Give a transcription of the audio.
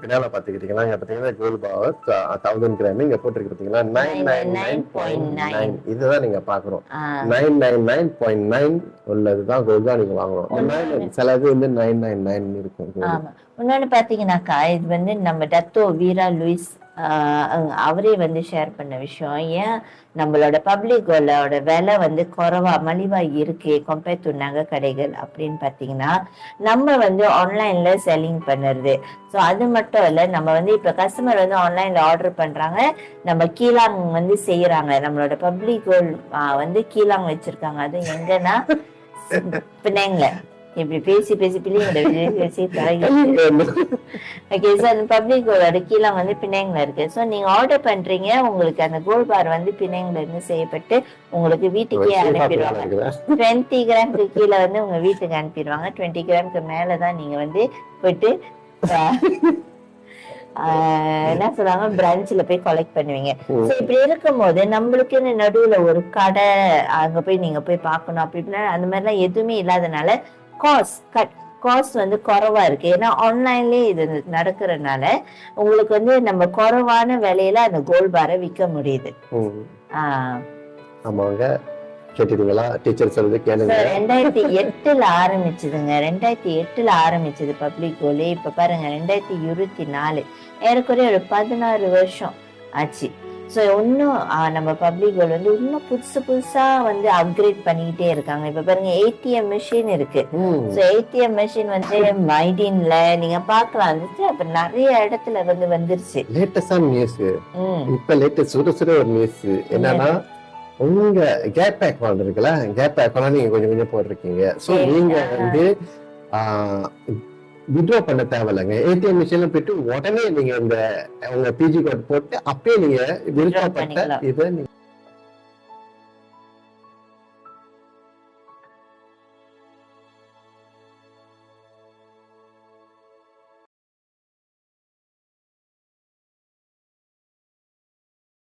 பின்னால பாத்துக்கிட்டீங்களா இங்க பாத்தீங்கன்னா கோல்ட் பார் 1000 கிராம் இங்க போட்டிருக்கு பாத்தீங்களா 999.9. இதுதான் நீங்க பாக்குறோம் 999.9 உள்ளதுதான் கோல்ட் தான் நீங்க வாங்கணும். சிலது வந்து 999 இருக்கும். ஆமா. இன்னொன்னு பாத்தீங்கன்னாக்கா இது வந்து நம்ம டத்தோ வீரா லூயிஸ் அவரே வந்து ஷேர் பண்ண விஷயம். ஏன் நம்மளோட பப்ளிக்கோட விலை வந்து குறைவா மலிவா இருக்கு கம்பேர் டு நகை கடைகள் அப்படின்னு பாத்தீங்கன்னா, நம்ம வந்து ஆன்லைன்ல செல்லிங் பண்ணுறது. ஸோ அது மட்டும் இல்லை, நம்ம வந்து இப்போ கஸ்டமர் வந்து ஆன்லைன்ல ஆர்டர் பண்றாங்க, நம்ம கீழாங் வந்து செய்யறாங்க. நம்மளோட பப்ளிக்கோல் வந்து கீழாங் வச்சிருக்காங்க. அது எங்கன்னா பிணைங்கள இப்படி பேசி பேசி பப்ளிக்கோட கீழே வந்து பிணைங்கள இருக்கு. ஸோ நீங்க ஆர்டர் பண்றீங்க, உங்களுக்கு அந்த கோல்ட் பார் வந்து பிணைங்கள இருந்து செய்யப்பட்டு உங்களுக்கு வீட்டுக்கே அனுப்பிடுவாங்க. 20 கிராமுக்கு கீழே வந்து உங்க வீட்டுக்கு அனுப்பிடுவாங்க. 20 கிராமுக்கு மேலதான் நீங்க வந்து போயிட்டு என்ன சொல்றாங்க பிரான்ச்ல போய் கலெக்ட் பண்ணுவீங்க. சோ இப்படி இருக்கும் போது நம்மளுக்குன்னு நடுவுல ஒரு கடை அங்க போய் நீங்க போய் பார்க்கணும் அப்படின்னா அந்த மாதிரி எல்லாம் எதுவுமே இல்லாதனால காஸ்ட் வந்து குறைவா இருக்கு. ஏன்னா ஆன்லைன்லயே இது நடக்கிறதுனால உங்களுக்கு வந்து நம்ம குறைவான விலையில அந்த கோல்ட் பாரை விற்க முடியுது. ஆமாங்க, கேட்டீங்களா? டீச்சர் சொல்றது கேளுங்க. 2008 ஆரம்பிச்சதுங்க. 2008 ஆரம்பிச்சது பப்ளிக் கோல். இப்ப பாருங்க 2024, ஏறக்குறைய ஒரு 16 வருஷம் ஆச்சு. ஸோ இன்னும் நம்ம பப்ளிக் கோல் வந்து இன்னும் புதுசு புதுசா வந்து அப்கிரேட் பண்ணிக்கிட்டே இருக்காங்க. இப்ப பாருங்க ஏடிஎம் மிஷின் இருக்கு. ஸோ ஏடிஎம் மிஷின் வந்து மைடின்ல நீங்க பாக்கலாம் வந்துச்சு. அப்ப நிறைய இடத்துல வந்து வந்துருச்சு. லேட்டஸ்டான நியூஸ் இப்ப லேட்டஸ்ட் சுட ஒரு நியூஸ் என்னன்னா, உங்க கேப் அக்கௌண்ட் இருக்குல்ல, கேப் அக்கௌண்ட் நீங்க கொஞ்சம் கொஞ்சம் போட்டிருக்கீங்க. ஸோ நீங்க வந்து வித்ட்ரா பண்ண தேவையில்லைங்க. ஏடிஎம் மிஷின்ல போயிட்டு உடனே நீங்க இந்த உங்க பிஜி கோட் போட்டு அப்பயே நீங்க விருப்பப்பட்ட இதை